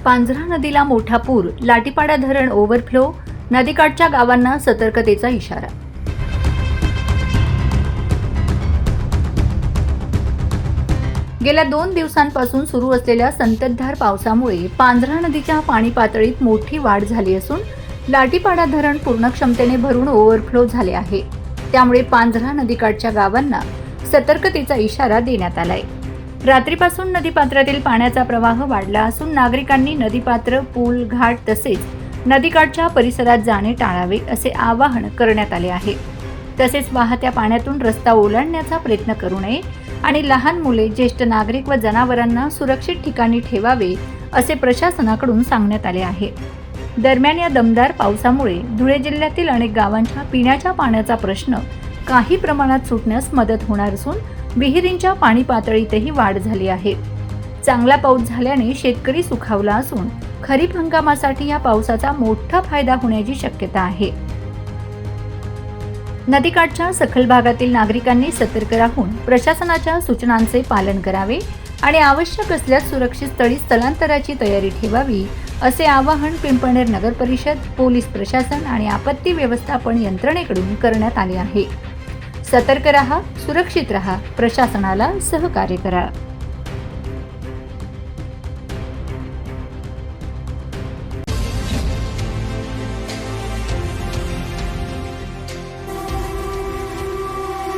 पांझरा नदीला मोठा पूर, लाटीपाडा धरण ओव्हरफ्लो, नदीकाठच्या गावांना सतर्कतेचा इशारा. गेल्या 2 दिवसांपासून सुरू असलेल्या संततधार पावसामुळे पांझरा नदीच्या पाणी पातळीत मोठी वाढ झाली असून लाटीपाडा धरण पूर्ण क्षमतेने भरून ओव्हरफ्लो झाले आहे. त्यामुळे पांझरा नदीकाठच्या गावांना सतर्कतेचा इशारा देण्यात आलाय. रात्रीपासून नदीपात्रातील पाण्याचा प्रवाह वाढला असून नागरिकांनी नदीपात्र, पूल, घाट तसेच नदीकाठच्या परिसरात जाणे टाळावे असे आवाहन करण्यात आले आहे. तसेच वाहत्या पाण्यातून रस्ता ओलांडण्याचा प्रयत्न करू नये आणि लहान मुले, ज्येष्ठ नागरिक व जनावरांना सुरक्षित ठिकाणी ठेवावे असे प्रशासनाकडून सांगण्यात आले आहे. दरम्यान या दमदार पावसामुळे धुळे जिल्ह्यातील अनेक गावांच्या पिण्याच्या पाण्याचा प्रश्न काही प्रमाणात सुटण्यास मदत होणार असून विहिरींच्या पाणी पातळीतही वाढ झाली आहे. चांगला पाऊस झाल्याने शेतकरी सुखावला असून खरीप हंगामासाठी या पावसाचा मोठा फायदा होण्याची शक्यता आहे. नदीकाठच्या सखल भागातील नागरिकांनी सतर्क राहून प्रशासनाच्या सूचनांचे पालन करावे आणि आवश्यक असल्यास सुरक्षित स्थळी स्थलांतराची तयारी ठेवावी असे आवाहन पिंपळनेर नगर परिषद, पोलीस प्रशासन आणि आपत्ती व्यवस्थापन यंत्रणेकडून करण्यात आले आहे. सतर्क रहा, सुरक्षित रहा, प्रशासनाला सहकार्य करा.